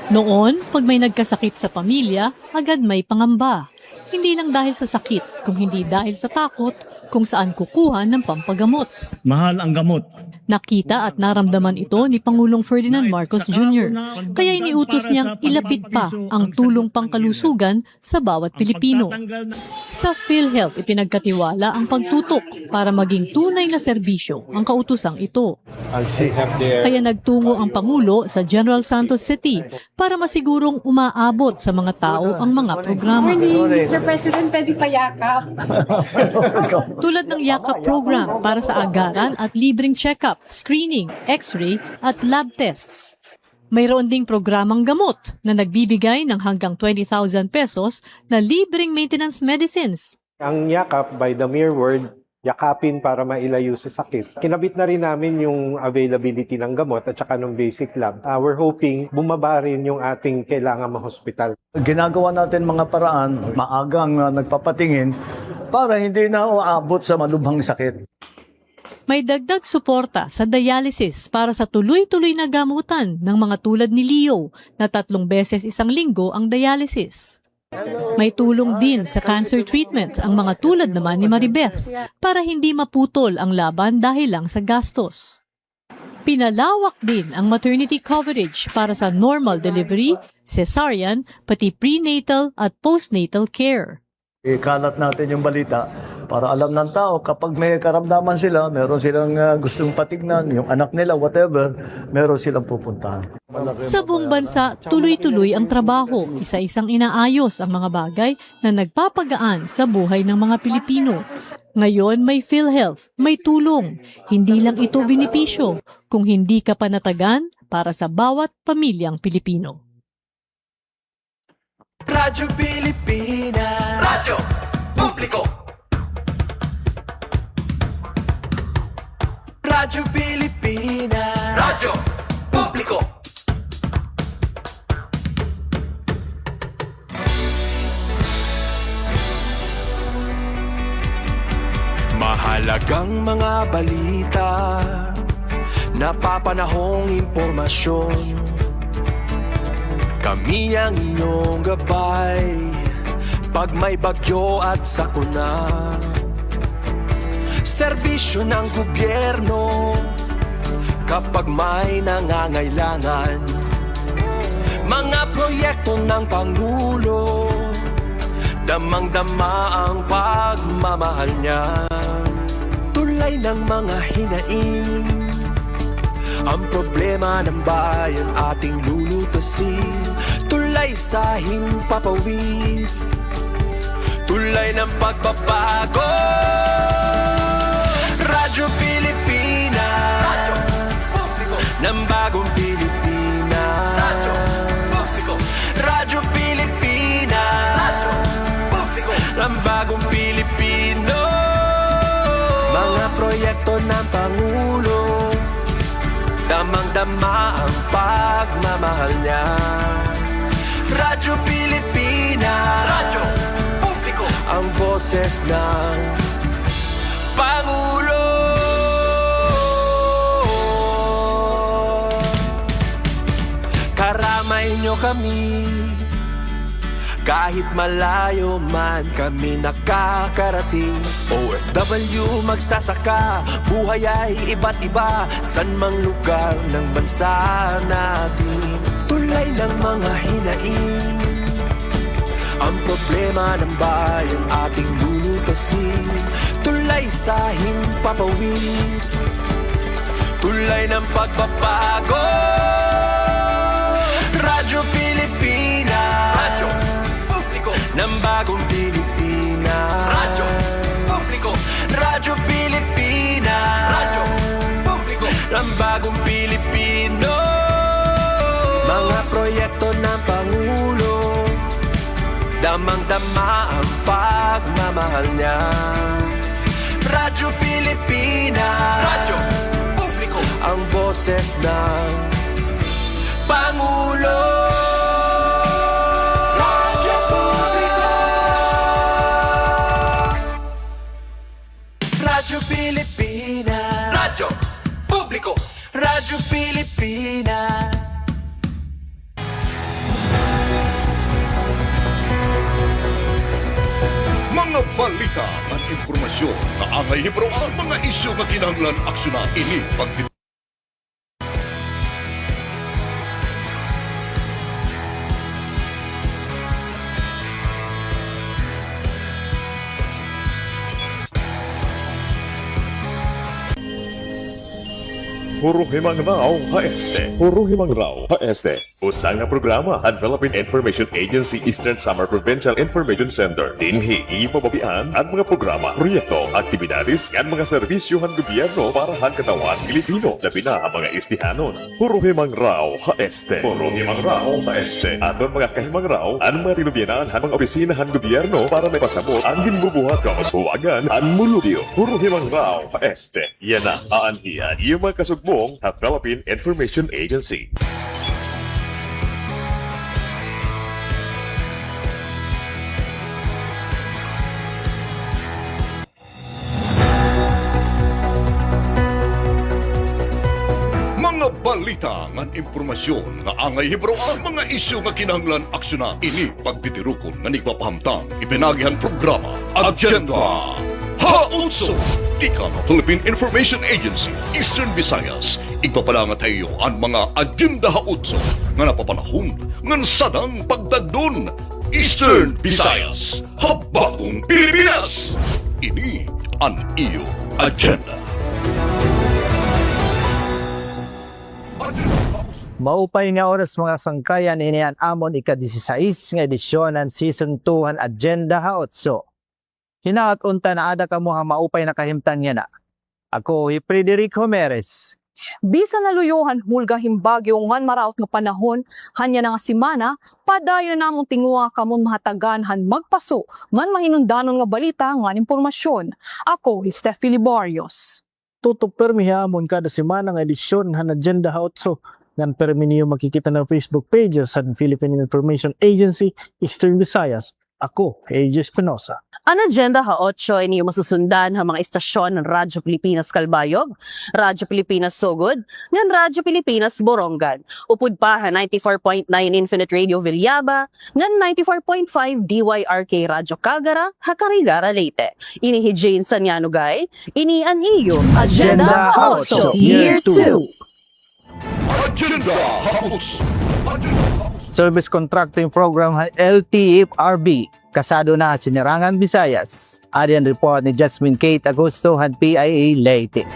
Noon, pag may nagkasakit sa pamilya, agad may pangamba. Hindi lang dahil sa sakit, kung hindi dahil sa takot kung saan kukuha ng pampagamot. Mahal ang gamot. Nakita at naramdaman ito ni Pangulong Ferdinand Marcos Jr. Kaya iniutos niyang ilapit pa ang tulong pangkalusugan sa bawat Pilipino. Sa PhilHealth, ipinagkatiwala ang pagtutok para maging tunay na serbisyo ang kautusang ito. Kaya nagtungo ang Pangulo sa General Santos City para masigurong umaabot sa mga tao ang mga programa. Mr. President, pwede payakap. Tulad ng Yakap program para sa agaran at libreng check-up, screening, x-ray at lab tests. Mayroon ding programang gamot na nagbibigay ng hanggang 20,000 pesos na libreng maintenance medicines. Ang yakap, by the mere word, yakapin para mailayo sa sakit. Kinabit na rin namin yung availability ng gamot at saka ng basic lab. We're hoping bumaba rin yung ating kailangan mahospital. Ginagawa natin mga paraan, maagang nagpapatingin para hindi na uabot sa malubhang sakit. May dagdag suporta sa dialysis para sa tuloy-tuloy na gamutan ng mga tulad ni Leo na 3 beses isang linggo ang dialysis. May tulong din sa cancer treatment ang mga tulad naman ni Maribeth para hindi maputol ang laban dahil lang sa gastos. Pinalawak din ang maternity coverage para sa normal delivery, cesarean, pati prenatal at postnatal care. Ikalat natin yung balita para alam ng tao kapag may karamdaman sila, meron silang gustong patignan, yung anak nila, whatever, meron silang pupuntahan. Sa buong bansa, tuloy-tuloy ang trabaho, isa-isang inaayos ang mga bagay na nagpapagaan sa buhay ng mga Pilipino. Ngayon may PhilHealth, may tulong. Hindi lang ito benepisyo, kung hindi ka panatagan para sa bawat pamilyang Pilipino. Radyo Pilipinas, Radyo Publiko. Radyo Pilipinas, Radyo Publiko. Mahalagang mga balita, napapanahong impormasyon. Kami ang inyong gabay pag may bagyo at sakuna. Serbisyo ng gobyerno kapag may nangangailangan. Mga proyekto ng Pangulo, damang-dama ang pagmamahal niya. Tulay ng mga hinaing, ang problema ng bayan ating lulutasin. Tulay sa himpapawid, tulay ng pagbabago. Radyo Pilipinas, Radyo Publiko, ng bagong Pilipinas. Radyo Publiko, Radyo Pilipinas, Radyo Publiko, ng bagong Pilipino. Mga proyekto ng Pangulo, damang-dama ang pagmamahal niya. Radyo Pilipinas, Radyo Publiko, ang boses ng Pangulo. Karamay nyo kami, kahit malayo man kami nakakarating. OFW magsasaka, buhay ay iba't iba, san mang lugar ng bansa natin. Tulay ng mga hinaing, ang problema ng bayan ating lulutasin. Tulay sa himpapawid, tulay ng pagbabago. Radyo Pilipinas, Radyo Publiko, ng bagong Pilipinas. Radyo Publiko, Radyo Pilipinas, Radyo Publiko, ng bagong Pilipino. Mga proyekto ng Pangulo, damang-dama ang pagmamahal niya. Radyo Pilipinas, Radyo Publiko, ang boses ng Pangulo. Radyo Publiko, Radyo Pilipinas, Radyo Publiko, Radyo Pilipinas. balita at impormasyon na angay hibro ang mga isyu nga kinahanglan aksyonan ini Puro Himang Rao HST. Puro Himang Rao HST. Usang nga programa ang Philippine Information Agency Eastern Samar Provincial Information Center. Dinhi ipababian ang mga programa, proyekto, aktibidades, at mga serbisyo ng gobyerno para han katawan Pilipino. Labi na ang mga istihanon. Puro Himang Rao HST. Puro Himang Rao HST. Aton mga kahimang raw, ang mga tinubyanan ang mga opisina ng gobyerno para may pasabot ang ginbubuhat kamashuwagan ang mulubyo. Puro Himang Rao HST. Yan na, aanhiyan yung mga kasugmong sa Philippine Information Agency. mga balita nga impormasyon nga angay hibro ang mga isyu nga kinahanglan aksyonan ini pagtitirukon nga nagpapahamtang ipinagihan programa Agenda Hautso Ika ng Philippine Information Agency Eastern Visayas igpapalangat tayo ang mga Agenda Hautso nga napapanahon nga sadang pagdagdon Eastern Visayas Habagong Pilipinas. Ini ang iyo agenda. Maupay nga oras mga sangkayan inian amon ika-16 nga edisyon ng Season 2 ang Agenda Hautso. Hinaat unta na ada ka mo ha maupay na kahimtang niya na. Ako, Frederick Homeres. Bisan na luyuhan hulga himbagyo ngan maraot nga panahon, hanya na nga simana, padayon na namong tinguha kamon mahatagan han magpaso, ngan mahinundanon nga balita ngan impormasyon. Ako, Steffi Libarios. Tutok permi hamon kada semana nga edisyon ng Agenda Hautso. Ngan permi niyo makikita ng Facebook pages sa Philippine Information Agency Eastern Visayas. Ako, AJ Espinosa. Ang Agenda Ha-8 ay niyo masusundan ang mga istasyon ng Radyo Pilipinas Calbayog, Radyo Pilipinas Sogod, ng Radyo Pilipinas Borongan, upod pa ha 94.9 Infinite Radio Villaba, ng 94.5 DYRK Radyo Cagara, Hakarigara Leyte. Ini hi Jane Sanyanugay, ini an iyo Agenda Ha-8 Year 2. Agenda Hautso. Service Contracting Program LTFRB. Kasado na Sinirangan Visayas. Adian report ni Jasmine Kate Agosto han PIA Leyte.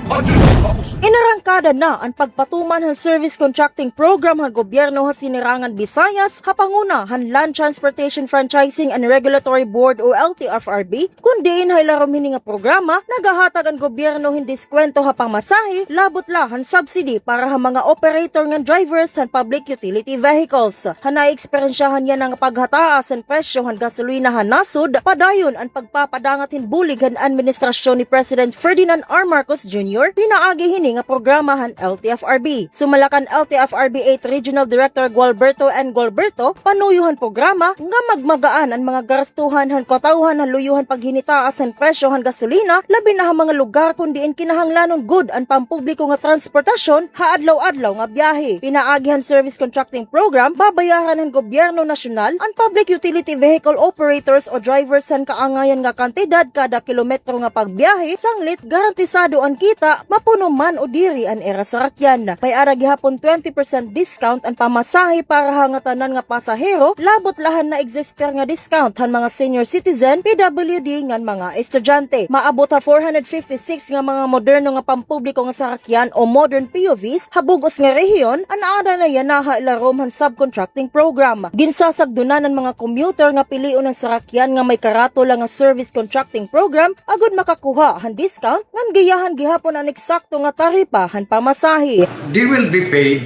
Inarangkada na ang pagpatuman ng Service Contracting Program ng gobyerno sa Sinirangan Visayas hapanguna han Land Transportation Franchising and Regulatory Board o LTFRB kundi inhaylarom hini nga programa nagahatag ang gobyerno hindi diskwento hapang masahe labot la han subsidy para ha mga operator ng drivers han public utility vehicles. Hanay eksperyensyahan niya ng paghataas ang presyo han gasolina han nasod padayon ang pagpapadangatin bulig han administrasyon ni President Ferdinand R. Marcos Jr. pinaagi hini nga programahan LTFRB. Sumalakan LTFRB 8 Regional Director Gualberto N. Gualberto, panuyuhan programa nga magmagaan ang mga garastuhan han kotauhan han luyuhan paghinitaas ang presyo han gasolina labi na ha mga lugar kundi in kinahanglanon good ang pampubliko nga transportasyon ha adlaw-adlaw nga biyahe. Pinaagihan Service Contracting Program babayaran ng gobyerno nasyonal ang public utility vehicle operators o drivers han kaangayan nga kantidad kada kilometro nga pagbiyahe sanglit garantisado ang kita mapuno man o diri an era sa rakyan. May ara gihapon 20% discount ang pamasahe para hangatanan nga pasahero labot lahan na exister nga discount han mga senior citizen, PWD ngan mga estudyante. Maabot ha 456 nga mga moderno nga pampubliko nga sarakyan o modern POVs habugos nga rehiyon an ada na yan naha ilarom han subcontracting program. Ginsasagdunan ng mga commuter nga piliun ng sarakyan nga may karatula nga service contracting program agud makakuha han discount ngan giyahan gihapon ang eksakto nga taripa han pamasahe. They will be paid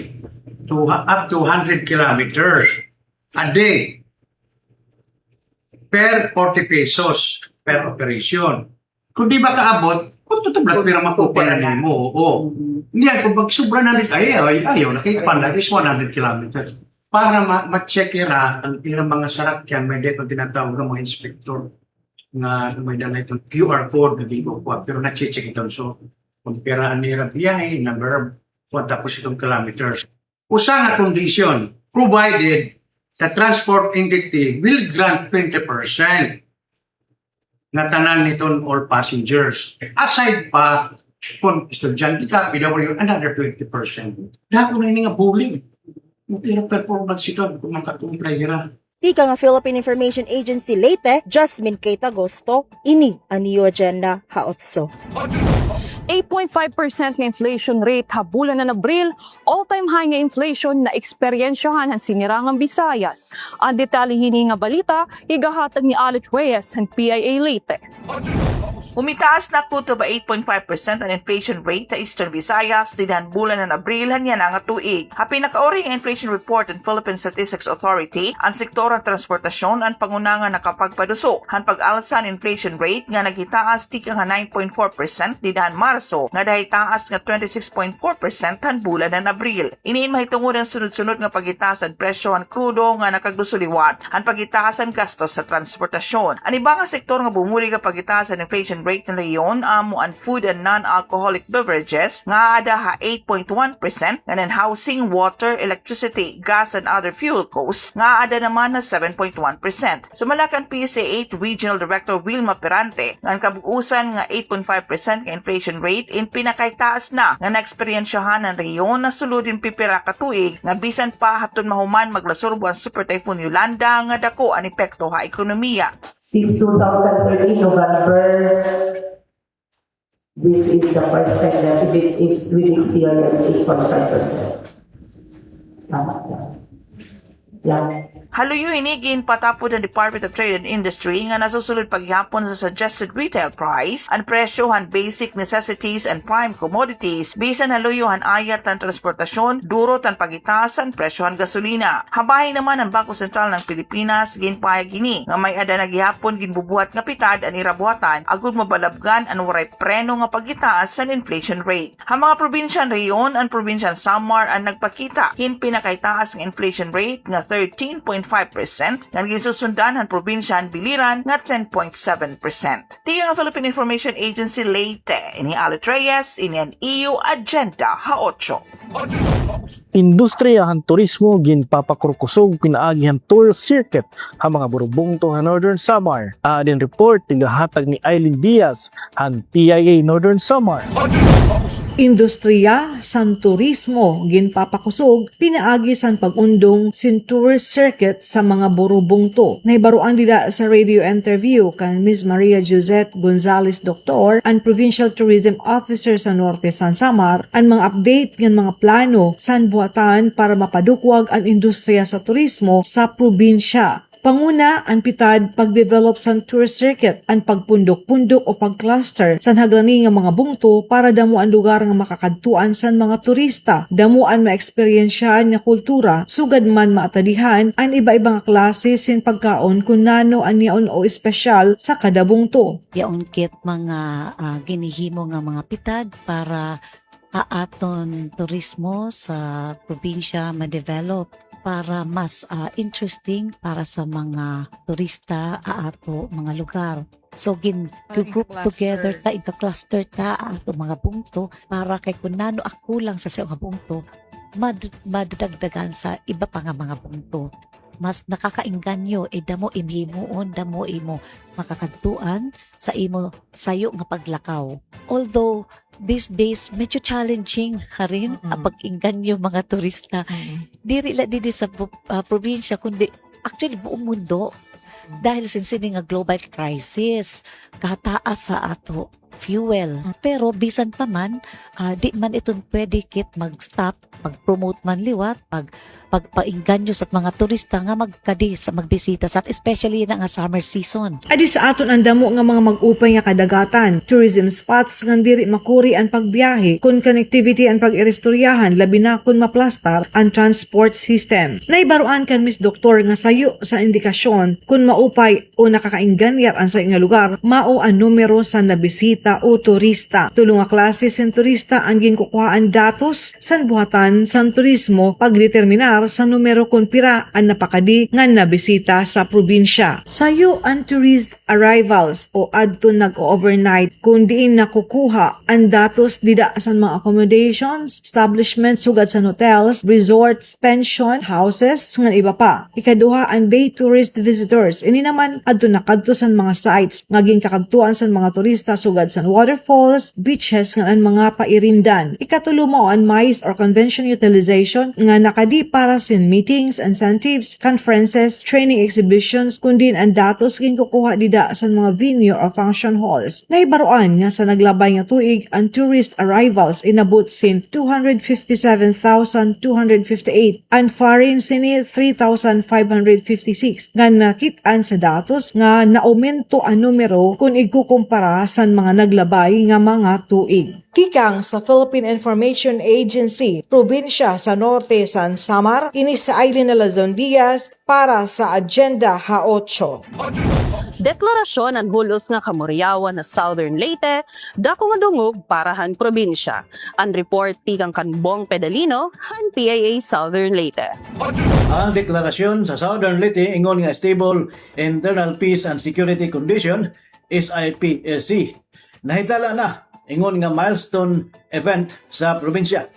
to up to 100 kilometers a day per 40 pesos per operation. Kung di ba kaabot, kung tutublat pira makukuha na mo, oo. Hindi yan, kung pag sobra na rin, ayaw, nakikipanda is 100 kilometers. Para ma-check ang ilang mga sarakyan, may dito tinatawag ng mga inspector nga may dala itong QR code na di ko kuha, pero na-check ito. So, kung piraan nila biyahe, number, tapos itong kilometers. Usa nga condition, provided the transport entity will grant 20% nga tanan niton all passengers. Aside pa, kung estudyante ka, PW, another 20%. Dako na ini nga bowling. Mutira performance ito, kung makatumply hira. Ika nga Philippine Information Agency Leyte, Jasmine K. Tagosto, ini ang New Agenda Haotso. 8.5% nga inflation rate habulan na Abril, all-time high nga inflation na eksperyensyahan ang sinirangang Visayas. Ang detalye hini nga balita, igahatag ni Alex Reyes ng PIA Leyte. Umitaas na kuto ba 8.5% ang inflation rate sa Eastern Visayas dinhan bulan ng Abril hanya nga tuig. Hapi nakaori ang inflation report ng Philippine Statistics Authority, ang sektor ng transportasyon ang pangunangan nakapagpaduso. Han pag-alsa ng inflation rate nga nagitaas tika nga 9.4% dinhan Marso nga dahil taas nga 26.4% han bulan ng Abril. Iniin mahitungod ang sunod-sunod nga pagitaas ang presyo ang krudo nga nakagdusuliwat, ang pagitaas ang gastos sa transportasyon. Ang iba nga sektor nga bumuli nga pagitaas ang inflation rate na leyon amo ang food and non-alcoholic beverages nga ada ha 8.1%, ngayon housing, water, electricity, gas and other fuel costs nga ada naman na 7.1%. Sumalakan PSA 8 Regional Director Wilma Perante nga ang kabuusan nga 8.5% nga inflation rate in pinakaytaas na nga naeksperyensyahan ng rehiyon na suludin pipira ka tuig nga bisan pa haton mahuman maglasurbo ang Super Typhoon Yolanda nga dako ang epekto ha ekonomiya. Since 2013 November, this is the first time that we experience 8.5%. Tama yan. Haluyo hinigin patapod ng Department of Trade and Industry nga nasusulod paghihapon sa suggested retail price ang presyohan basic necessities and prime commodities bisan haluyuhan ayat ng transportasyon durot ang pagitaas ang presyohan gasolina. Habahin naman ang Bangko Sentral ng Pilipinas ginpayag gini nga may ada na gihapon ginbubuhat nga pitad ang irabuhatan agud mabalabgan ang waray preno nga pagitaas sa inflation rate. Ang mga probinsyan reyon ang probinsyan Samar ang nagpakita hin pinakaytaas ng inflation rate nga 13.5% nga gisusundan ang probinsyan Biliran nga 10.7%. Tiga nga Philippine Information Agency Leyte, ini Alex Reyes, ini ang EU Agenda Ha-8. Industriyahan turismo ginpapakurkusog pinaagihan tour circuit ang mga burubungto sa Northern Samar. Adin report tigahatag ni Eileen Diaz ang TIA Northern Samar. Industriya san turismo ginpapakusog pinaagi san pag-undong sin tour circuit sa mga burubungto. Naibaruan dida sa radio interview kan Ms. Maria Josette Gonzales Doctor, ang Provincial Tourism Officer sa Norte San Samar, ang mga update ng mga plano san buhatan para mapadukwag ang industriya sa turismo sa probinsya. Panguna, ang pitad pag-develop sa tour circuit, ang pagpundok-pundok o pag-cluster sa haglani nga mga bungto para damo ang lugar nga makakadtuan sa mga turista, damuan ma-eksperyensyahan nga kultura, sugad man maatadihan ang iba-ibang klase sin pagkaon kung nano ang niyaon o espesyal sa kada bungto. Yaon kit mga ginihimo nga mga pitad para aton turismo sa probinsya ma-develop para mas interesting para sa mga turista ato mga lugar. So group together ta, ika-cluster ta ato mga bungto para kay kunano ako lang sa mga bungto madadagdagan sa iba pa nga mga bungto. Mas nakakainganyo damo imhimuon, damo imo makakadtuan sa imo sayo nga paglakaw. Although these days medyo challenging rin ang pag-inganyo mga turista. Diri sa probinsya kundi actually buong mundo dahil sinsining nga global crisis kataas sa ato fuel. Pero bisan pa man di man itong pwede kit mag-stop, mag-promote man liwat, pagpainganyo sa mga turista nga magkadi sa magbisita sa especially na nga summer season. Adi sa aton ang damo nga mga mag-upay nga kadagatan, tourism spots nga diri makuri ang pagbiyahe, kun connectivity ang pag-irestoryahan labi na kun maplastar ang transport system. Naibaruan kan Miss Doktor nga sayo sa indikasyon kun maupay o nakakainganyar ang sa nga lugar, mao ang numero sa nabisita o turista. Tulong nga klase sen turista ang ginkukuhaan datos san buhatan san turismo pagdeterminar limitar sa numero kon pira ang napakadi nga nabisita sa probinsya. Sayo ang tourist arrivals o adto nag-overnight kung diin nakukuha ang datos dida sa mga accommodations, establishments sugad sa hotels, resorts, pension, houses, nga iba pa. Ikaduha ang day tourist visitors. Ini naman adto nakadto sa mga sites nga ginkakantuan sa mga turista sugad sa waterfalls, beaches nga ang mga pairindan. Ikatulo mo ang MICE or convention utilization nga nakadi para sa meetings, incentives, conferences, training exhibitions, kundi ang datos ginkukuha dida sa mga venue or function halls. Naibaruan nga sa naglabay nga tuig ang tourist arrivals inabot sin 257,258 and foreign sini 3,556 nga nakitaan sa datos nga naumento ang numero kung ikukumpara sa mga naglabay nga mga tuig. Kikang sa Philippine Information Agency, probinsya sa Norte San Samar, kini sa Aileen Alazon Diaz para sa Agenda Ha-8. Deklarasyon ang hulos nga kamoryawan na Southern Leyte, dako nga dungog parahan probinsya. Ang report tikang Kanbong Pedalino, han PIA Southern Leyte. Ang deklarasyon sa Southern Leyte ingon nga stable internal peace and security condition SIPSC. Nahitala na ingon nga milestone event sa probinsya.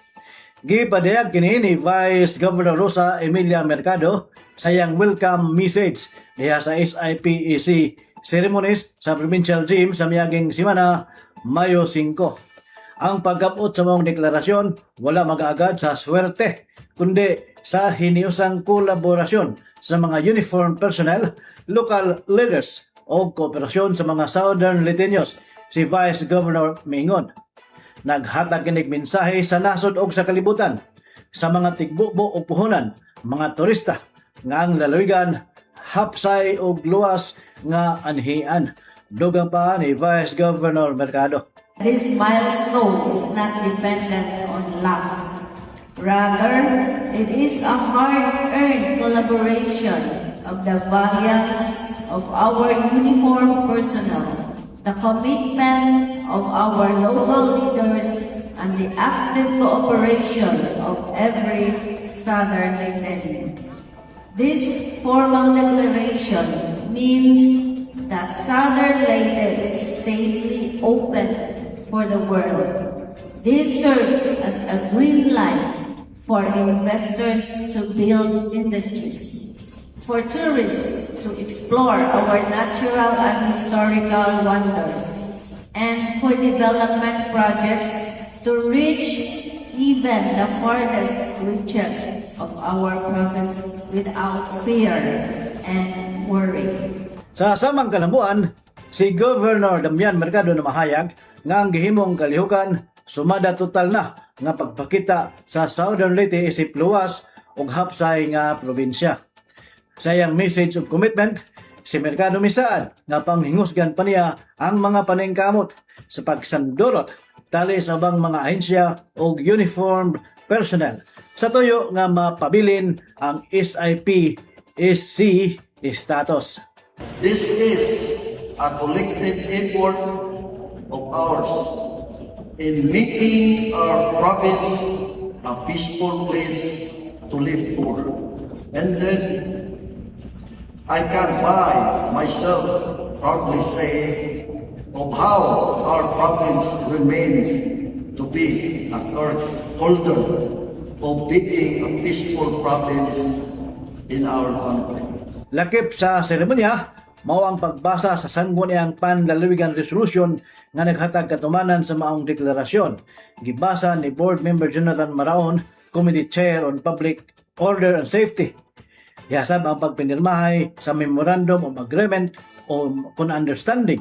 Gipadayag kini ni Vice Governor Rosa Emilia Mercado sayang welcome message diha sa SIPEC ceremonies sa provincial gym sa miaging simana Mayo 5. Ang pag-abot sa mong deklarasyon wala mag-agad sa swerte kundi sa hiniusang kolaborasyon sa mga uniformed personnel, local leaders o kooperasyon sa mga Southern Leyteños. Si Vice Governor Mingon naghatag kinig mensahe sa nasod og sa kalibutan sa mga tigbubo o puhunan, mga turista nga ang lalawigan hapsay og luwas nga anhian. Dugang pa ni Vice Governor Mercado. This milestone is not dependent on luck. Rather, it is a hard-earned collaboration of the valiance of our uniformed personnel, the commitment of our local leaders, and the active cooperation of every Southern Leyteño. This formal declaration means that Southern Leyte is safely open for the world. This serves as a green light for investors to build industries, for tourists to explore our natural and historical wonders, and for development projects to reach even the farthest reaches of our province without fear and worry. Sa samang kalambuan, si Governor Damian Mercado na mahayag nga ang gihimong kalihukan sumada total na nga pagpakita sa Southern Leyte isip luwas ug hapsay nga probinsya. Sayang message of commitment, si Mercado misaan nga panghingusgan pa niya ang mga paningkamot sa pagsandurot tali sa bang mga ahensya o uniformed personnel sa tuyo nga mapabilin ang SIPSC status. This is a collective effort of ours in making our province a peaceful place to live for. And then I can by myself proudly say of how our province remains to be a holder of being a peaceful province in our country. Lakip sa seremonya, mao ang pagbasa sa sangguniang panlalawigan resolution nga naghatag katumanan sa maong deklarasyon. Gibasa ni Board Member Jonathan Maraon, Committee Chair on Public Order and Safety. Yasab ang pagpinirmahay sa Memorandum of Agreement o understanding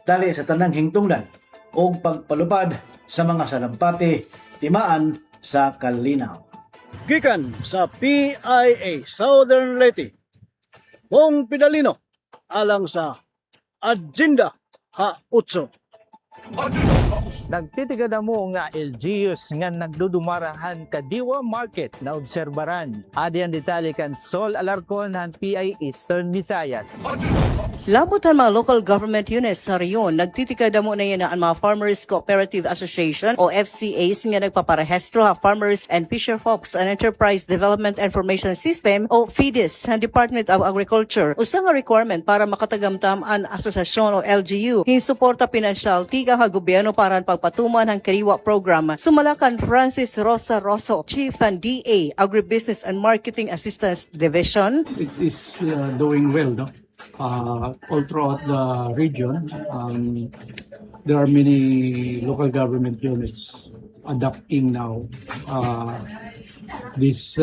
tali sa tanang hingtungdan o pagpalupad sa mga salampati timaan sa kalinaw. Gikan sa PIA Southern Leyte, Bong Pedalino, alang sa Agenda Ha-8. Nagtitigad mo nga LGUs nga nagdudumarahan kadiwa market na obserbaran. Adi ang detalye kan Sol Alarcon ng PI Eastern Visayas. Labutan mga local government units sa riyon, nagtitikadamo na yan ang mga Farmers Cooperative Association o FCAs nga nagpaparehestro ha Farmers and Fisher Folks and Enterprise Development Information System o FIDIS ng Department of Agriculture. Usa nga requirement para makatagamtam ang asosasyon o LGU, hinsuporta pinansyal tiga nga gobyerno para pagpatuman ng Kariwa Program. Sumalakan Francis Rosa Rosso, Chief ng DA Agribusiness and Marketing Assistance Division. It is doing well, no? All throughout the region, there are many local government units adopting now this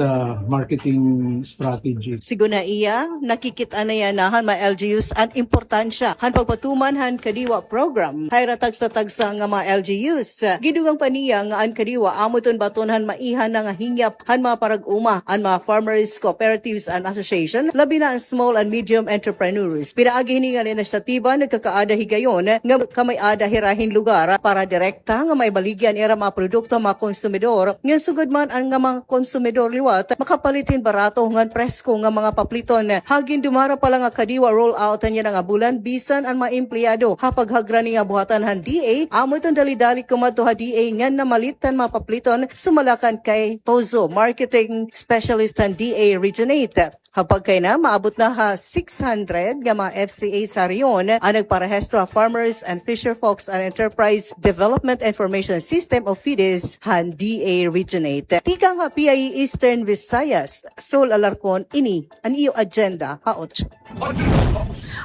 marketing strategy. Siguna iya, nakikita na yan nahan mga LGUs ang importansya han pagpatuman han Kadiwa Program. Hayra tagsa-tagsa nga mga LGUs. Gidugang paniya nga ang Kadiwa amuton batonhan maihan na nga hingyap han mga parag-uma ang mga Farmers Cooperatives and Association, labi na ang small and medium entrepreneurs. Pinaagi hininga ni inisyatiba nagkakaada higayon nga kamay-ada hirahin lugar para direkta nga may baligyan era mga produkto mga konsumidor. Nga sugod man ang nga mga konsumidor liwat makapalitin barato ngan presko nga mga papliton. Hagin dumara pala nga Kadiwa rollout niya nga bulan bisan ang mga empleyado hapag hagrani nga buhatan han DA amo itong dali-dali kumadto ha DA ngan namalitan mga papliton sumalakan kay Tozo Marketing Specialist han DA Regionate. Hapag kay na maabot na ha 600 nga mga FCA sa riyon ang nagparehestro ha Farmers and Fisher Folks and Enterprise Development Information System o FIDIS han DA Regionate. Tikang ha PI Eastern Visayas, Sol Alarcon, ini ang iyo agenda haot.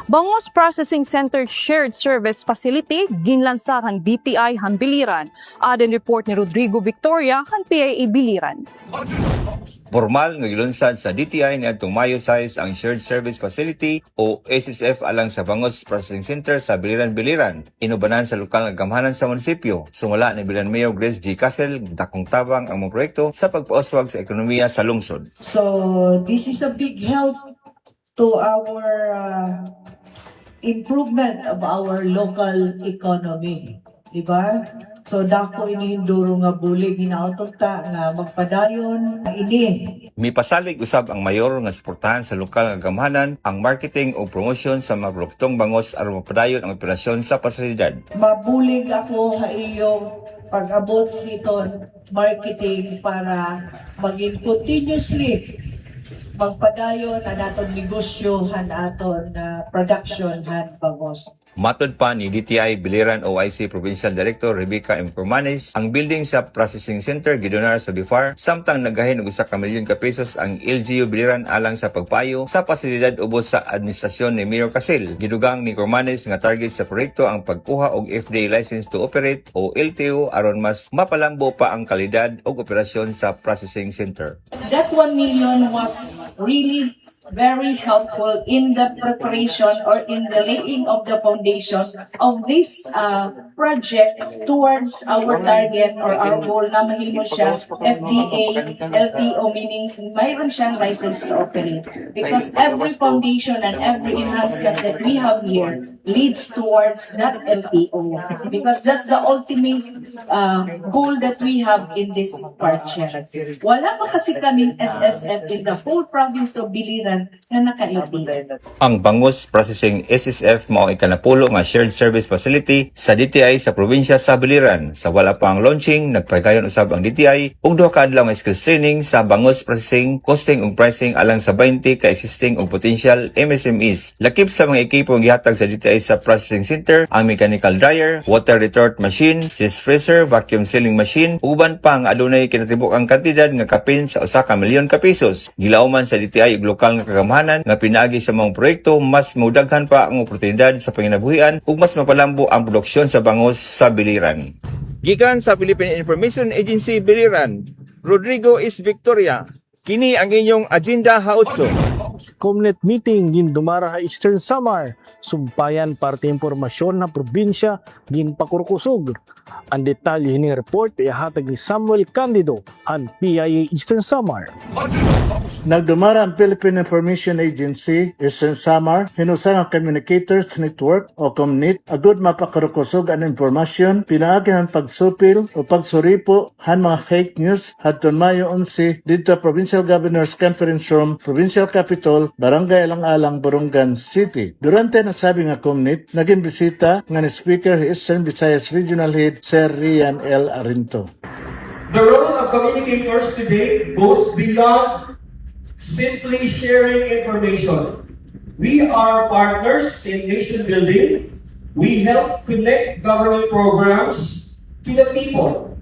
Bangos Processing Center Shared Service Facility ginlansar han DTI han Biliran. Aden report ni Rodrigo Victoria han PIA Biliran. Formal nga gilunsad sa DTI niadtong Mayo 6 ang Shared Service Facility o SSF alang sa Bangos Processing Center sa Biliran. Inubanan sa lokal nga gamhanan sa munisipyo. Sumala ni Biliran Mayor Grace G. Castle dakong tabang ang mga proyekto sa pagpauswag sa ekonomiya sa lungsod. So this is a big help to our improvement of our local economy, di ba? So dako ini hinduro nga bulig ginautot ta nga magpadayon ini. Mipasalig usab ang mayor nga suportahan sa lokal nga gamhanan ang marketing o promosyon sa mga produktong bangos aron mapadayon ang operasyon sa pasilidad. Mabulig ako ha iyong pag-abot nito marketing para maging continuously magpadayon ang aton negosyo han aton production han bangos. Matod pa ni DTI Biliran OIC Provincial Director Rebecca M. Cormanes, ang building sa Processing Center gidonar sa BIFAR samtang nagahin og 1 milyon ka pesos ang LGU Biliran alang sa pagpayo sa pasilidad ubos sa administrasyon ni Mayor Casel. Gidugang ni Cormanes nga target sa proyekto ang pagkuha og FDA License to Operate o LTO aron mas mapalambo pa ang kalidad og operasyon sa Processing Center. That 1 million was really very helpful in the preparation or in the laying of the foundation of this project towards our target or our goal na mahimo siya FDA, LTO, meaning mayroon siyang license to operate. Because every foundation and every enhancement that we have here leads towards that LTO. Because that's the ultimate goal that we have in this project. Wala pa kasi kaming SSF in the whole province of Biliran na naka-LTO. Ang Bangos Processing SSF mao ikanapulo nga shared service facility sa DTI sa probinsya sa Biliran. Sa wala pang launching, nagpagayon usab ang DTI og 2 ka adlaw nga skills training sa Bangos Processing, costing ug pricing alang sa 20 ka existing ug potential MSMEs. Lakip sa mga ekipong gihatag sa DTI sa Processing Center ang mechanical dryer, water retort machine, cheese freezer, vacuum sealing machine, uban pa nga adunay kinatibuk ang kantidad nga kapin sa 1 ka milyon ka pesos. Gilauman sa DTI ug lokal nga kagamhanan nga pinaagi sa mga proyekto mas mudaghan pa ang oportunidad sa panginabuhian ug mas mapalambo ang produksyon sa bangos sa Biliran. Gikan sa Philippine Information Agency Biliran, Rodrigo is Victoria. Kini ang inyong agenda hautso. Comnet meeting gin dumara ha Eastern Samar. Sumpayan parte impormasyon na probinsya gin pakurkusog. Ang detalye ni report ay hatag ni Samuel Candido ang PIA Eastern Samar. Nagdumara ang Philippine Information Agency, Eastern Samar, hinusang ang Communicators Network o Comnet, agud mapakarukosog ang impormasyon, pinaagi ang pagsupil o pagsuripo han mga fake news hadton Mayo 11 dito Provincial Governor's Conference Room, Provincial Capitol, Barangay Alang-Alang, Borongan City. Durante nasabi nga Comnet, naging bisita nga ni Speaker Eastern Visayas Regional Head Sir Rian L. Arinto. The role of communicators today goes beyond simply sharing information. We are partners in nation building. We help connect government programs to the people,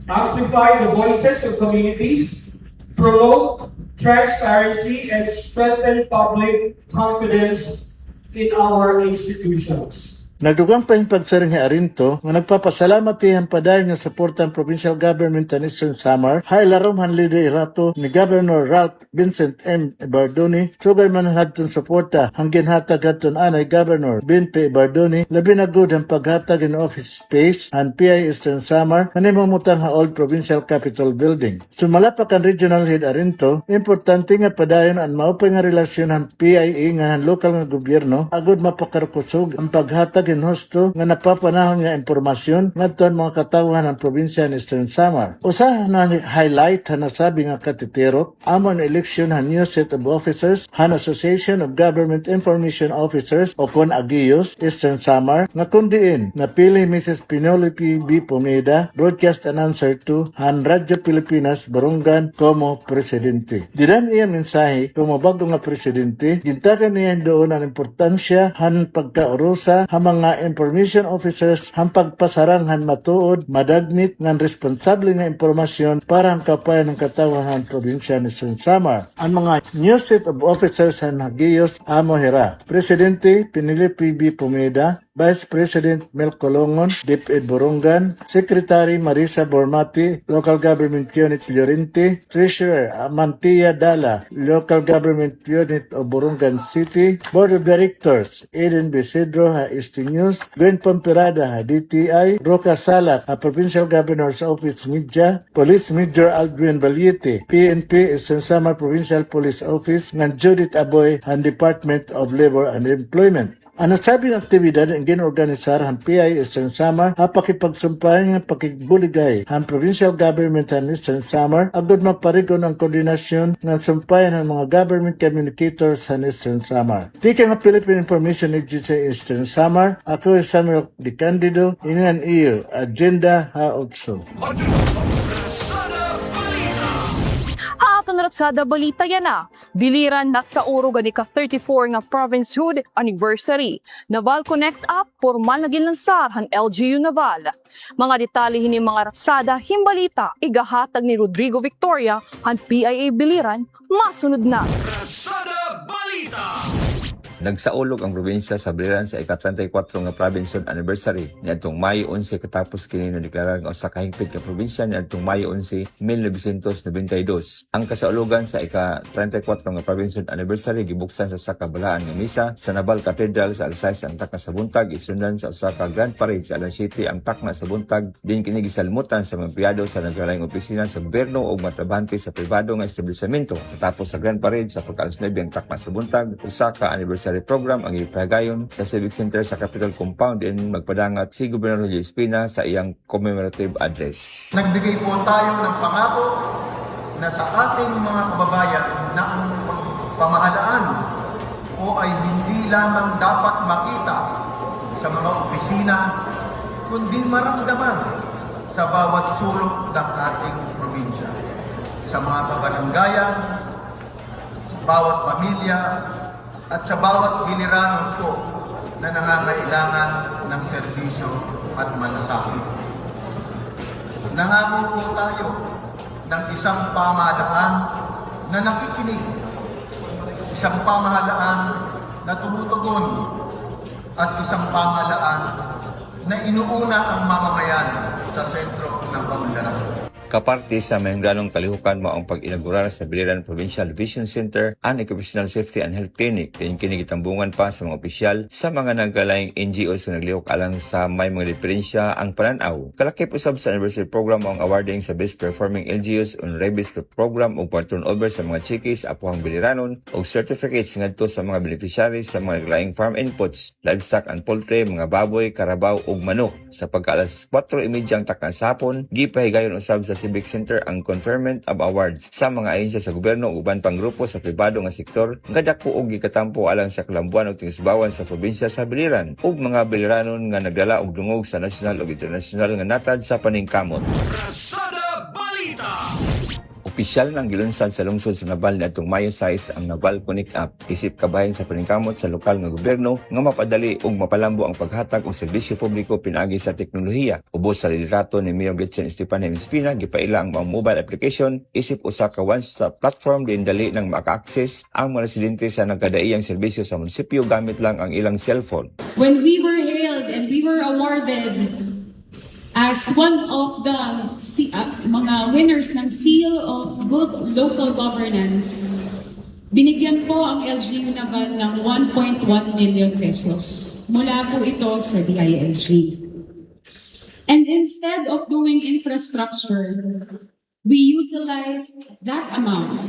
amplify the voices of communities, promote transparency, and strengthen public confidence in our institutions. Nagdugang pa yung pagsaring ni Arinto nga nagpapasalamat tiyang padayon nga suporta ang provincial government ng Eastern Samar hay larom han liderato ni Governor Ralph Vincent M. Bardoni sugay man hadton suporta hangin hatag hadton anay Governor Ben P. Bardoni labi na good ang paghatag in office space ang PI Eastern Samar nga nimumutang ha Old Provincial Capitol Building. Sumalapak ang Regional Head Arinto, importante nga padayon ang maupay nga relasyon ang PIA nga ang lokal nga gobyerno agud mapakarukusog ang paghatag husto nga napapanahon nga impormasyon ngadto mga katawhan ng probinsya ng Eastern Samar. Usa na highlight ha nasabi nga katitero amon election han new set of officers han Association of Government Information Officers o kon AGIOS Eastern Samar nga kundiin napili Mrs. Penelope B. Pomeda, broadcast announcer to han Radyo Pilipinas Borongan como presidente. Diran iya mensahe como bago nga presidente gintagan niya doon ang importansya han pagkaurusa hamang nga information officers ang pagpasaranghan matuod, madagnit ng responsable nga impormasyon para ang kapayan ng katawan ng probinsya ni Eastern Samar. Ang mga new set of officers ang Hagios Amo Hera, Presidente Penelope B. Pomeda, Vice President Mel Colongon, DepEd Borongan, Secretary Marisa Bormati, Local Government Unit Llorente, Treasurer Amantia Dala, Local Government Unit of Borongan City, Board of Directors Eden Besedro ha Eastern News, Gwen Pomperada ha DTI, Roca Salak ha Provincial Governor's Office Media, Police Major Aldwin Valiete, PNP Eastern Samar Provincial Police Office, ng Judith Aboy ha Department of Labor and Employment. Ang nasabing aktibidad ang ginorganisar han PI Eastern Samar ha pakipagsumpayan ng pakigbuligay han Provincial Government han Eastern Samar agud maparigon ang koordinasyon ng sumpayan ng mga government communicators han Eastern Samar. Tika nga Philippine Information Agency Eastern Samar, ako Samuel Di Candido, inan iyo, Agenda ha-8. Ratsada balita yan na. Biliran na sa uro gani ka 34 nga provincehood anniversary. Naval Connect Up, formal na ginlansar han LGU Naval. Mga detalye ni mga ratsada himbalita igahatag ni Rodrigo Victoria han PIA Biliran masunod na. Ratsada balita. Nagsaulog ang probinsya sa Biliran sa ika-34 nga provincial anniversary niadtong Mayo 11 katapos kini nadeklarang usa ka hingpit nga probinsya niadtong Mayo 11, 1992. Ang kasaulogan sa ika-34 nga provincial anniversary gibuksan sa usa ka balaan nga misa sa Naval Cathedral sa alas 6 ang takna sa buntag, isundan sa usa ka grand parade sa alas 7 ang takna sa buntag. Din kini gisalmutan sa mga empleyado sa naglalayng opisina sa gobyerno ug matrabahante sa pribado nga establishmento. Katapos sa grand parade sa pagka-alas 9 ang takna sa buntag, usa ka anniversary program ang ipagayon sa Civic Center sa Capitol Compound and magpadangat si Gobernador Julio Espina sa iyang commemorative address. Nagbigay po tayo ng pangako na sa ating mga kababayan na ang pamahalaan po ay hindi lamang dapat makita sa mga opisina kundi maramdaman sa bawat sulok ng ating probinsya, sa mga kabaranggayan, sa bawat pamilya, at sa bawat Bilirano po na nangangailangan ng serbisyo at malasakit. Nangako po tayo ng isang pamahalaan na nakikinig, isang pamahalaan na tumutugon, at isang pamahalaan na inuuna ang mamamayan sa sentro ng kaunlaran. Kaparte sa mayungdanong kalihukan mao ang pag-inaugurar sa Biliran Provincial Division Center and Occupational Safety and Health Clinic. Diin kini gitambungan pa sa mga opisyal sa mga nagkalaing NGOs na naglihok alang sa may mga diferensya ang pananaw. Kalakip usab sa anniversary program ang awarding sa Best Performing LGUs on Rabies Program o turnover sa mga chikis apuhang Biliranon o certificates ngadto sa mga beneficiaries sa mga naglaing farm inputs, livestock and poultry, mga baboy, karabaw ug manok. Sa pagkaalas 4:30 ang takna sa hapon, gipahigayon usab sa Civic Center ang conferment of awards sa mga ahensya sa gobyerno ug uban pang grupo sa pribado nga sektor nga dako og gikatampo alang sa kalambuan ug tinusbawan sa probinsya sa Biliran ug mga Biliranon nga nagdala og dungog sa national ug international nga natad sa paningkamot. Opisyal ng gilunsad sa lungsod sa Naval niadtong Mayo 6 ang Naval Connect App isip kabahin sa paningkamot sa lokal nga gobyerno nga mapadali ug mapalambo ang paghatag og serbisyo publiko pinaagi sa teknolohiya. Ubos sa liderato ni Mayor Gretchen Estefania Mispina, gipaila ang mga mobile application isip usa ka one-stop platform din dali nang maka-access ang mga residente sa nagkadaiyang serbisyo sa munisipyo gamit lang ang ilang cellphone. When we were hailed and we were awarded as one of the mga winners ng Seal of Good Local Governance, binigyan po ang LGU Naval ng 1.1 million pesos. Mula po ito sa DILG. And instead of doing infrastructure, we utilized that amount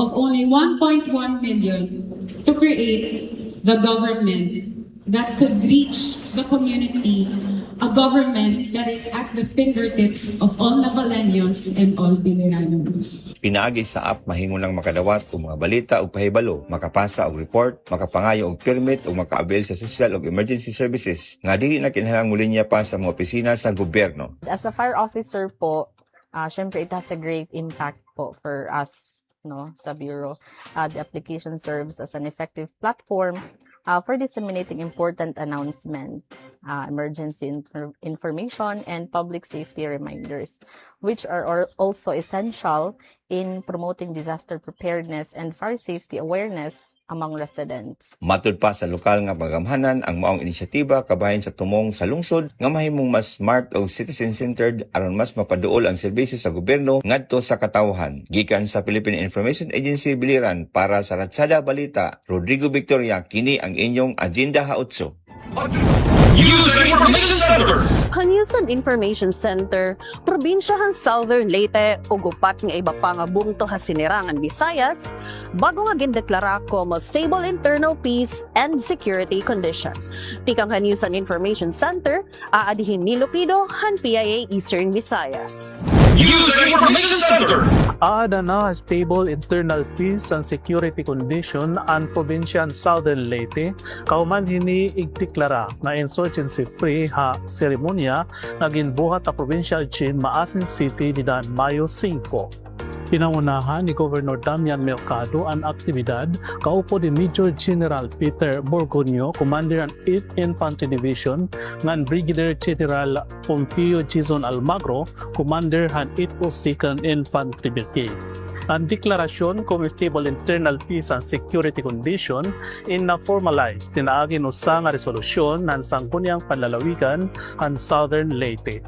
of only 1.1 million to create the government that could reach the community, a government that is at the fingertips of all Navaleños and all Biliranos. Pinaagi sa app mahimo lang makadawat og mga balita ug pahibalo, makapasa og report, makapangayo og permit ug maka-avail sa social ug emergency services nga dili na kinahanglan mulinya pa sa mga opisina sa gobyerno. As a fire officer po, syempre it has a great impact po for us, no, sa Bureau. The application serves as an effective platform for disseminating important announcements, emergency information, and public safety reminders, which are also essential in promoting disaster preparedness and fire safety awareness among residents. Matud pa sa lokal nga pagamhanan ang maong inisyatiba kabahin sa tumong sa lungsod nga mahimong mas smart o citizen-centered aron mas mapaduol ang serbisyo sa gobyerno ngadto sa katawhan. Gikan sa Philippine Information Agency Biliran para sa Ratsada Balita, Rodrigo Victoria, kini ang inyong Agenda Ha-8. News and Information Center. Ang News and Information Center, probinsyahan Southern Leyte ug upat nga iba pa nga bungto ha sinirangan Visayas, bago nga gindeklara como stable internal peace and security condition. Tikang News and Information Center, aadihin ni Lupido, han PIA Eastern Visayas. News and Information Center. Aada na stable internal peace and security condition ang probinsyan Southern Leyte, kauman hini igdeklara na insurgency free ha seremonya nga ginbuhat sa provincial chin Maasin City didan Mayo 5. Pinangunahan ni Governor Damian Mercado ang aktibidad kaupo ni Major General Peter Borgonio, Commander ng 8th Infantry Division, ngan Brigadier General Pompeo Gizon Almagro, Commander ng 802nd Infantry Brigade. Ang deklarasyon kung stable internal peace and security condition in na formalized tinaagin usa nga resolusyon ng sangkuniang panlalawigan ang Southern Leyte.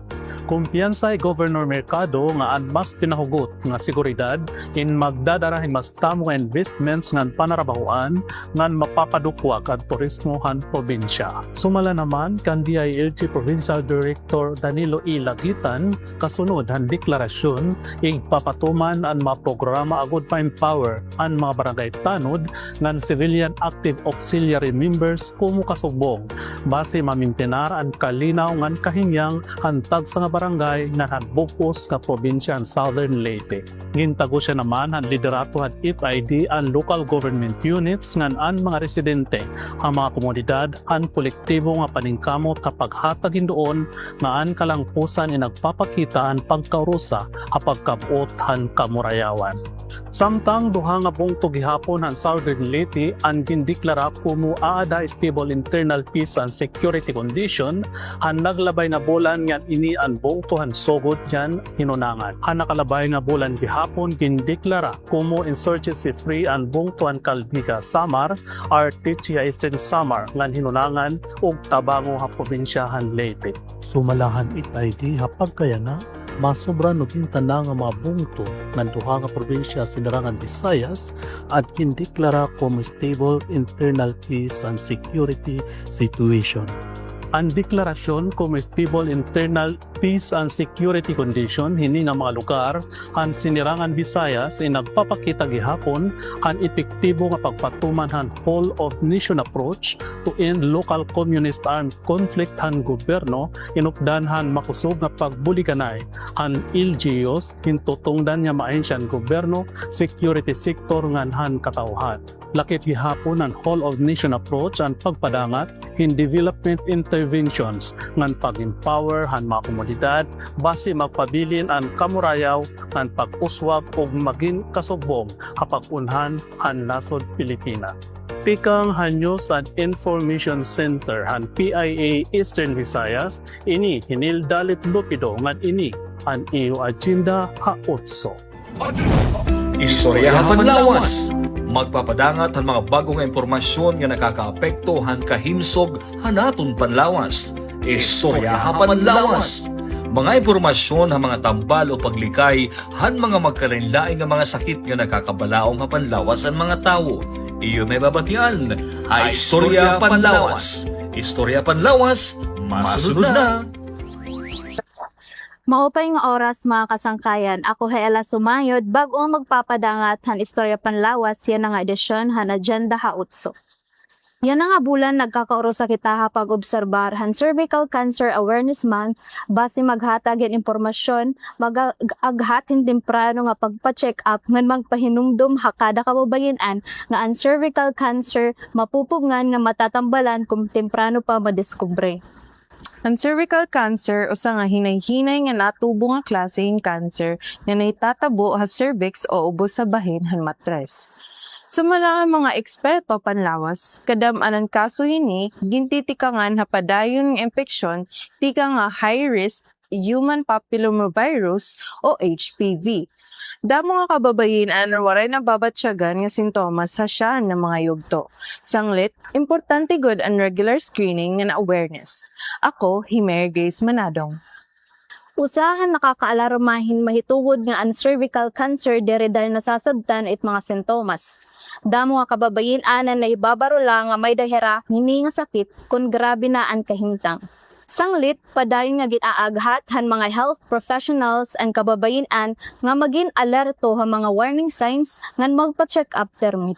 Kumpiyansa ay Governor Mercado nga ang mas pinahugot nga seguridad in magdadarahin mas tamo nga investments ngan panarabahuan ngan mapapadukwa kad turismo han probinsya. Sumala naman kan DILG Provincial Director Danilo E. Lagitan kasunod han deklarasyon igpapatuman ang mga programa agud pa-empower ang mga barangay tanod ngan civilian active auxiliary members kumu kasubong base mamintenar ang kalinaw ngan kahinyang hantag sa nga barangay na nagbukus ka probinsya ang Southern Leyte. Gintago siya naman ang liderato at FID ang local government units ngan ang mga residente, ang mga komunidad, ang kolektibo nga paningkamot kapag hatagin doon nga ang kalangpusan inagpapakita ang pagkaurusa kapag kabot ang kamurayawan. Samtang duha nga bungto gihapon ang Southern Leyte ang gindeklara kumu aada stable internal peace and security condition ang naglabay na bulan nga ini ang bungtuhan sugod yan hinunangan. Han nakalabay nga bulan gihapon gindeklara kumu insurgency free ang bungtuhan Calbiga Samar RTC Eastern Samar ngan hinunangan ug Tabango ha probinsyahan Leyte. Sumalahan it ID hapag kaya na masobra no bintana nga mga bungto ng duha nga probinsya sinirangan Visayas at gindeklara como stable internal peace and security situation. Ang deklarasyon como stable internal peace and security condition hini nga mga lugar ang sinirangan Visayas ay nagpapakita gihapon ang epektibo nga pagpatuman han whole of nation approach to end local communist armed conflict han gobyerno inupdan han makusog nga pagbuliganay han LGUs hintutungdan nga maaensyan gobyerno security sector ngan han katawhan. Lakit gihapon ang whole of nation approach ang pagpadangat in development interventions ngan pag-empower han mga komunidad base magpabilin ang kamurayaw ngan pag-uswag og maging kasubong kapag unhan han nasod Pilipina. Pikang han News and Information Center han PIA Eastern Visayas ini hinildalit lupido ngan ini ang iyo agenda ha-8. Istoryahan Panlawas. Magpapadangat ang mga bagong impormasyon nga nakakaapekto han kahimsog hanaton Panlawas. Istoryahan Panlawas. Mga impormasyon ang mga tambal o paglikay han mga magkalinlaing nga mga sakit nga nakakabalaong ha Panlawas ang mga tao. Iyo may babatian. Ay Istorya Panlawas. Istorya Panlawas. Masunod na. Maupay nga oras mga kasangkayan, ako Ella Sumayod, bago ang magpapadangat han Istorya Panlawas, yan nga edisyon han Agenda ha-8. Yan nga bulan nagkakauro sa kita ha pag-obserbar han Cervical Cancer Awareness Month, base maghatag yan impormasyon, mag-aghatin temprano nga pagpa-check up, ngan magpahinumdum ha kada kababayan-an nga ang cervical cancer mapupugnan nga matatambalan kung temprano pa madiskubre. Ang cervical cancer usa nga hinay-hinay nga natubo nga klase ng cancer nga naitatabo ha cervix o ubos sa bahin han matres. Sumala ang mga eksperto Panlawas, kadam-anan kaso hini gintitikangan ha padayon nga impeksyon tika nga high risk human papillomavirus o HPV. Damo nga kababayin-an waray nababatsyagan nga sintomas sa siya ng mga yugto. Sanglit, importante good ang regular screening nga awareness. Ako, Himer Grace Manadong. Usahan nakakaalarmahin mahituwod nga ang cervical cancer dere dahil nasasabtan it mga sintomas. Damo nga kababayin-an na ibabarula nga may dahera hini nga sakit kung grabe na ang kahimtang. Sanglit, padayon nga ginaaghat han mga health professionals and kababayin-an nga maging alerto ha mga warning signs ngan magpa-check up termit.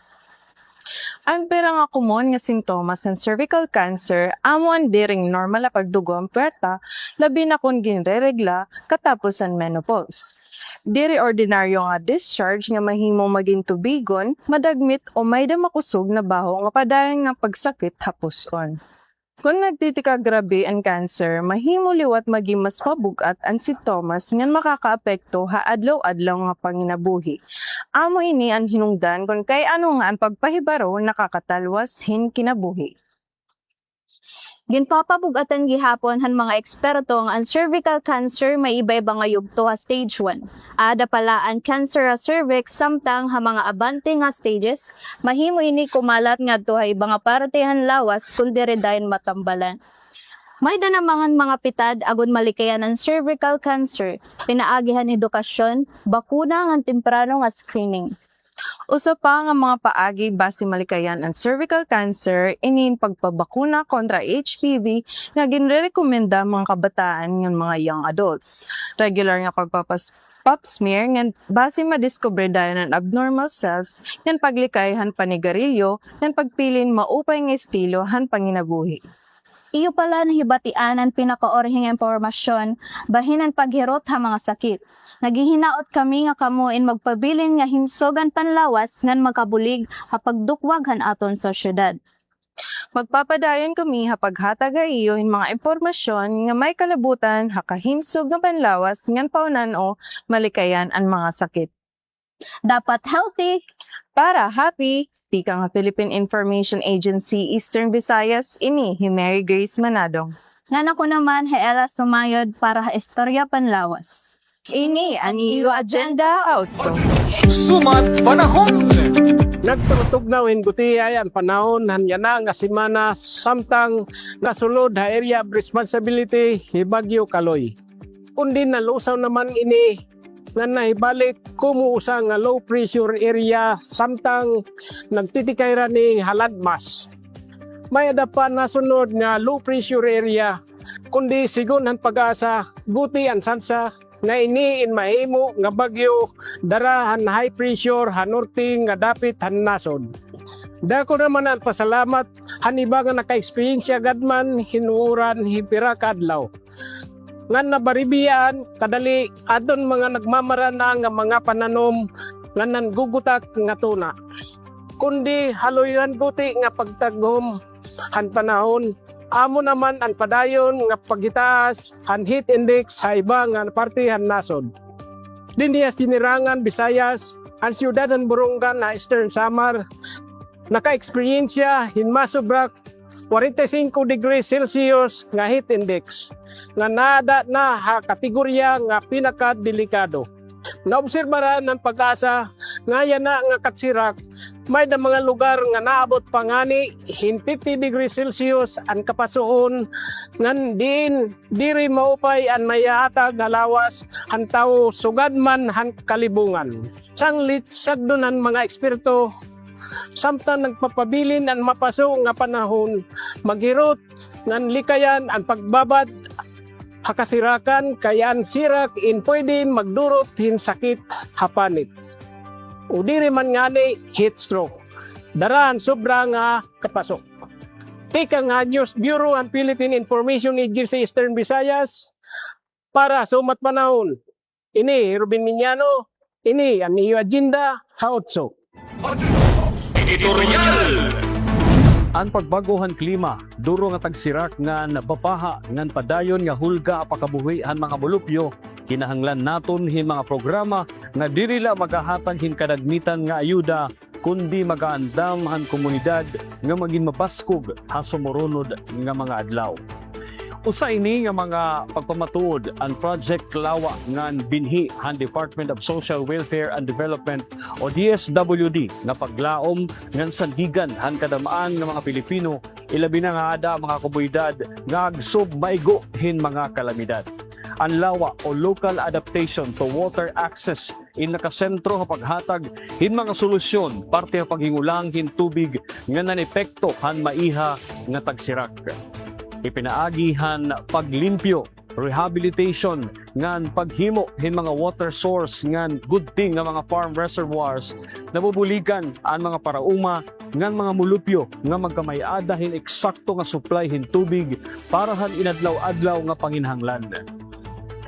Ang pera nga common nga sintomas ng cervical cancer amo ang diring normal na pagdugo ang puwerta, labi na kung ginreregla katapos ang menopause. Diri ordinaryo nga discharge nga mahimo maging tubigon, madagmit o may damakusog na baho nga padayon nga pagsakit hapuson. Kung nagtitika grabe ang cancer, mahimo liwat maging mas mabugat ang sintomas ngan makakaapekto ha adlaw-adlaw nga panginabuhi. Amo ini ang hinungdan kung kay ano nga ang pagpahibaro nakakatalwas hin kinabuhi. Ginpapabugatan gihapon han mga eksperto nga ang cervical cancer may iba-iba nga yugto ha stage 1. Ada pala ang cancer sa cervix samtang ha mga abante nga stages, mahimo ini kumalat ngadto ha ibang partehan lawas kun dire dayon matambalan. May danamangan mga pitad agon malikayan ang cervical cancer, pinaagihan edukasyon, bakuna nga temprano nga screening. Usa pa nga mga paagi base malikayan ang cervical cancer inin pagpabakuna kontra HPV nga ginrekomenda mga kabataan ng mga young adults. Regular nga pap smear nga base madiscover dayon ang abnormal cells nga paglikay han panigarilyo nga pagpilin maupay nga estilo han panginabuhi. Iyo pala nahibatian ang pinakaorihing impormasyon bahin ang paghirot ha mga sakit. Naghihinaot kami nga kamuin magpabilin nga himsogan Panlawas ngan makabulig ha pagdukwag han aton sa syudad. Magpapadayon kami ha paghataga iyo in mga impormasyon nga may kalabutan ha kahimsog nga Panlawas ngan paunan o malikayan ang mga sakit. Dapat healthy para happy. Tika nga Philippine Information Agency Eastern Visayas ini Himer Grace Manadong. Nga ko naman Ella Sumayod para ha Istorya Panlawas. Ini ang iyo agenda also. Sumat panahon! Nagturutugnaw hinguti ay ang panahon hanyana nga simana samtang nasulod ha area of responsibility Hibagyo Kaloy. kundi nalusaw naman ini nga nahibalik kumuusa nga low pressure area samtang nagtitikay ra ni haladmas. May adapan na sunod nga low pressure area kundi sigon ang pag-asa buti ang sansa nga iniin mahimo nga bagyo dara han high pressure hanorting nga dapit han nasod. Dako naman ang pasalamat haniba nga naka-experience gadman hinuuran hipira kadlaw. Nga nabaribiyaan kadali adon mga nagmamarana nga mga pananom nga nangugutak nga tuna. Kundi haloyan guti nga pagtagom han panahon amo naman ang padayon nga pagitaas han heat index sa iba nga parte han nasod. Dindiya sinirangan Visayas ang siyudadan Borongan na Eastern Samar naka-experience hinmasobrak 45 degrees Celsius nga heat index nga nada na ha kategorya nga pinakadelikado. Naobserbaran ng pag-asa nga yan na nga katsirak may da mga lugar nga naabot pangani 50 degrees Celsius ang kapasuon ngan diri maupay ang mayahatag halawas ang tao sugad man han kalibungan. Sanglit sagdonan mga eksperto samtang nagpapabilin ang mapaso nga panahon, maghirot ng likayan ang pagbabad hakasirakan kaya ang sirak in pwede magdurot hin sakit hapanit. O diri man ngani heat stroke. Daran sobra nga kapasok. Tika nga News Bureau ang Philippine Information Agency Eastern Visayas para sa umat panahon. Ini Ruben Miñano, ini ang iyo agenda haotso. Editorial! Ang pagbaguhan klima, duro nga tagsirak nga nabapaha ngan padayon nga hulga pakabuhi han mga bulupyo, kinahanglan naton hin mga programa nga diri la magahatag hin kadagmitan nga ayuda kundi magaandam han komunidad nga maging mabaskog ha sumurunod nga mga adlaw. Usa ini nga mga pagpamatuod ang Project Lawa ngan binhi han Department of Social Welfare and Development o DSWD nga paglaom ngan sandigan han kadamaan ng mga Pilipino ilabi na nga ada mga komunidad nga agsob maigo hin mga kalamidad. Ang lawa o local adaptation to water access in nakasentro sa paghatag hin mga solusyon parte sa paghingulang hin tubig nga nanepekto han maiha nga tagsirak. Ipinaagihan paglimpyo, rehabilitation, ngan paghimo hin mga water source ngan good thing nga mga farm reservoirs, nabubulikan ang mga parauma ngan mga mulupyo nga magkamayada hin eksakto nga supply hin tubig para han inadlaw-adlaw nga panginhanglan.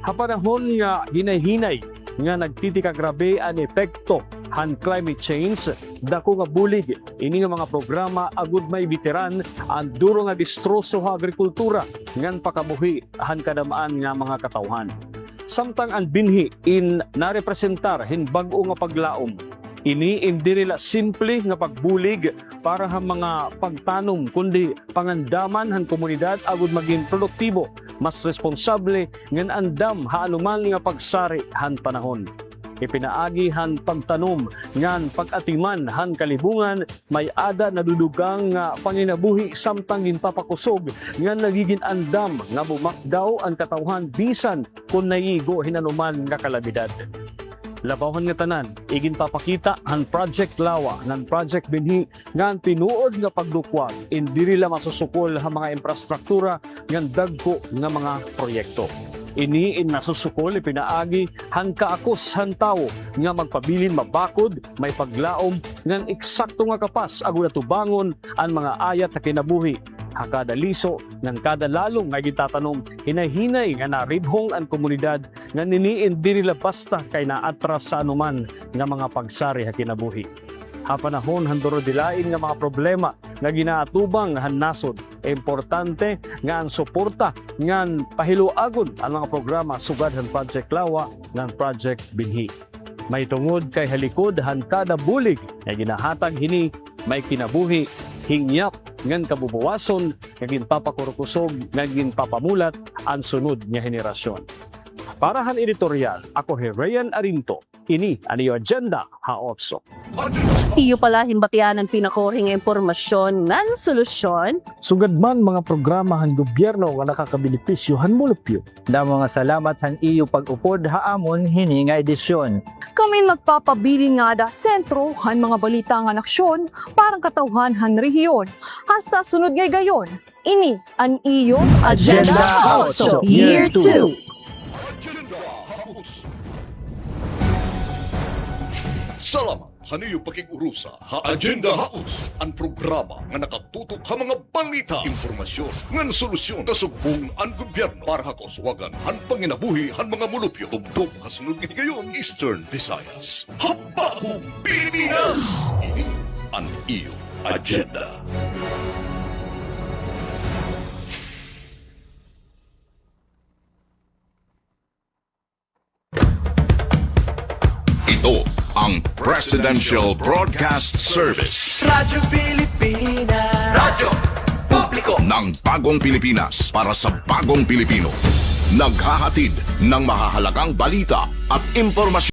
Hapanahon nga hinay-hinay nga nagtitika grabe ang epekto han climate change, dako nga bulig ini nga mga programa agud may bitiran ang duro nga distroso sa agrikultura ngan pakabuhi han kadamaan nga mga katawhan. Samtang ang binhi in narepresentar hin bag-o nga paglaom. Ini hindi nila simple nga pagbulig para han mga pagtanom kundi pangandaman han komunidad agud maging produktibo, mas responsable ngan andam ha anuman nga pagsari han panahon. Ipinaagihan pagtanom ngan pag-atiman han kalibungan may ada nadudugang nga panginabuhi samtang ginpapakusog ngan nagiging andam nga bumakdaw ang katawhan bisan kung naigo hinanuman nga kalamidad. Labawan nga tanan, igin papakita ang Project Lawa ng Project Binhi ngan tinuod nga pagdukwag indiri la masusukol ang mga infrastruktura ngan dagko nga mga proyekto. Ini in nasusukol ipinaagi han kaakos han tawo nga magpabilin mabakod may paglaom ngan eksakto nga kapas agud tubangon ang mga ayat na kinabuhi hakada liso ngan kada lalong nga gitatanom hinay-hinay nga naribhong ang komunidad nga niniin diri la basta kay naatras sa anuman nga mga pagsari ha kinabuhi. Hapanahon handuro dilain nga mga problema nga ginaatubang han nasod. Importante nga ang suporta ngan pahiluagon ang mga programa sugad han Project Lawa ngan Project Binhi. May tungod kay halikod han kada bulig nga ginahatag hini may kinabuhi hingyap ngan kabubuwason nga ginpapakurukusog nga ginpapamulat ang sunod nga henerasyon. Para han editorial, ako Ryan Arinto. Ini ang iyo agenda haotso. Iyo pala himbatian ang pinakoring impormasyon ng solusyon. Sugad man mga programahan gobyerno nga nakakabilipisyohan mulupyo. Da mga salamat han iyo pag-upod haamon hini nga edisyon. Kami magpapabili nga da sentro han mga balita nga aksyon parang katawhan han rehiyon. Hasta sunod ngay gayon. Ini ang iyo Agenda House Year 2. Salamat haniyo pakigurusa ha Agenda House, ang programa nga nakatutok ha mga balita, informasyon, ngan solusyon kasugbong ang gobyerno para ha kauswagan han panginabuhi han mga mulupyo tugtog ha sunod nga gayon Eastern Visayas. Habahong Pilipinas! Ini ang iyo Agenda. Ito ang Presidential Broadcast Service Radyo Pilipinas. Radyo Publiko ng Bagong Pilipinas para sa Bagong Pilipino. Naghahatid ng mahahalagang balita at impormasyon.